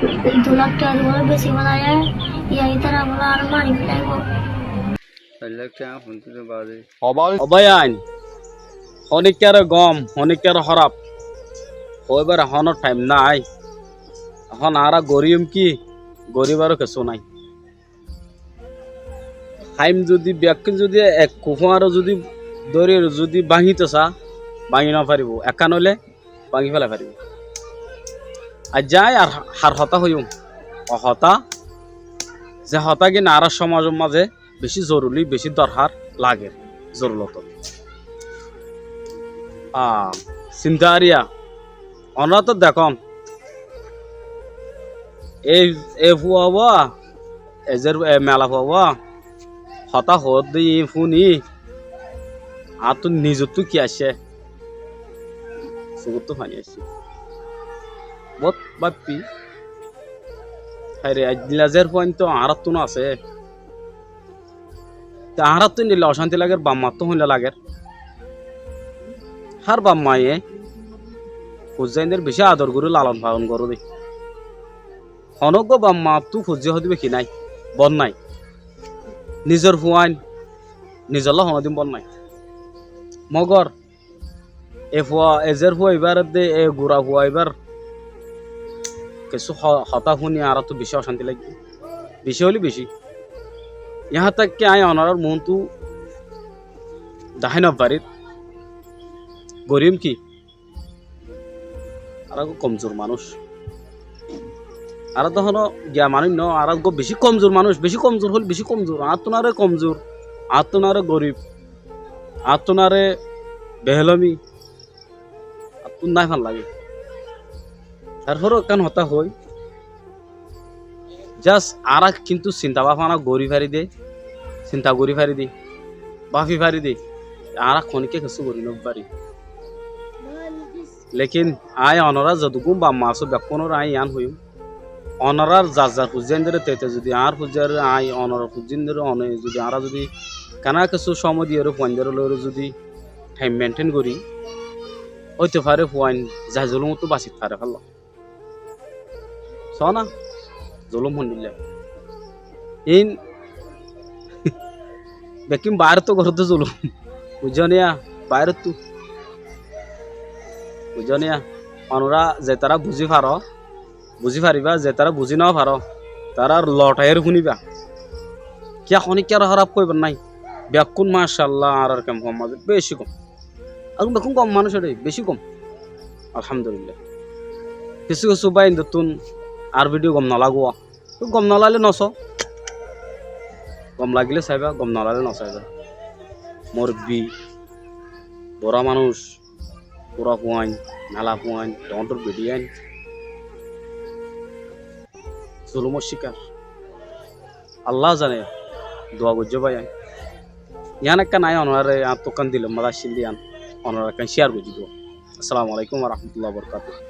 2 লাখ টাকা বলে বেশি বানায় ইয়াই তারা বলে আর মারি ফেলাইব অবায়ান অনেকের গম অনেকের হরাপ ওইবার এখনো টাইম নাই এখন আর গরিম কি গরিবারও কিছু নাই টাইম যদি ব্যক্তি যদি এক কুফারও যদি দৌড়ে যদি ভাঙিতে চা ভাঙি না পারিব একা নলে ভাঙি ফেলা পারিব আর যাই আর হার হতা হইম অহতা যে হতা কি না আর সমাজের মাঝে বেশি জরুরি বেশি দরকার লাগে জরুরত চিন্তা আরিয়া অনরা তো দেখম এই ফুয়াবা এজের মেলা ফুয়াবা হতা হত দিয়ে ফুনি আর তো নিজত কি আসে সুগত ফানি আসছে বহুত বাপ্পি আরে আজলাজের পয়েন্ট তো আর তো না আছে তা আর তো নিলে অশান্তি লাগে বাম্মা তো হইলে লাগে হার বাম্মায়ে ফুজাইনের বেশি আদর করে লালন পালন করো দে অনজ্ঞ বাম্মা তু ফুজে হদিবে কি নাই বন নাই নিজের ফুয়াইন নিজের হনদিন বন নাই মগর এ ফুয়া এজের ফুয়া এবার দে এ গুড়া ফুয়া এবার কিছু হতা শুনি আর তো বেশি অশান্তি লাগবে বেশি হলে বেশি यहाँ तक कि आए অনার মন তু দাহাই না বাড়ির গরিম কি আর কমজোর মানুষ আর তখন গিয়া মানুষ ন আর বেশি কমজোর মানুষ বেশি কমজোর হল বেশি কমজোর আর তোনারে কমজোর আর তোনারে গরিব আর তোনারে বেহলমি আর তোর নাই ভাল লাগে তারপরও কেন হতা হই জাস্ট আর কিন্তু চিন্তা ভাবনা গড়ি ফারি দে চিন্তা গড়ি ফারি দি বাফি ফারি দি আর খনিকে কিছু করি নবারি লেকিন আয় অনরা যদুকুম বা মাছ ব্যাপনের আই ইয়ান হইম অনরার যার যার ফুজেন্দ্র তেতে যদি আর ফুজার আই অনর ফুজেন্দ্র অনে যদি আর যদি কানা কিছু সময় দিয়ে পয়েন্টার যদি টাইম মেনটেন করি হইতে পারে পয়েন্ট যা জলুম তো বাঁচিত পারে ভালো না জলম হন্দিলে ইন বেকিম বাইরে তো ঘর তো জলুম বুঝনিয়া বাইরে তো বুঝনিয়া অনরা যে তারা বুঝি পারিবা যে তারা বুঝি নাও পার তারা লটাইয়ের শুনিবা কিয়া খনিক আর খারাপ কইবার নাই ব্যাকুন মাশাআল্লাহ আর কেম কম মাঝে বেশি কম আর বেকুন কম মানুষের বেশি কম আলহামদুলিল্লাহ কিছু কিছু বাইন তুন আর ভিডিও গম নালাগোয়া গম নালালে নস গম লাগিলে চাইবা গম নালালে নচাইবা মুরব্বী বড়া মানুষ পুরা পুয়াইন মেলা পুয়াইন তন্ত্র বেডিয়াইন জুলুমের শিকার আল্লাহ জানে দোয়া গুজ্জ ভাই ইয়ান একটা নাই অনারে তোকান দিল মাদা শিল দিয়ান অনারা শেয়ার বুঝি দেবো আসসালামু আলাইকুম ওয়া রাহমাতুল্লাহি ওয়া বারাকাতুহু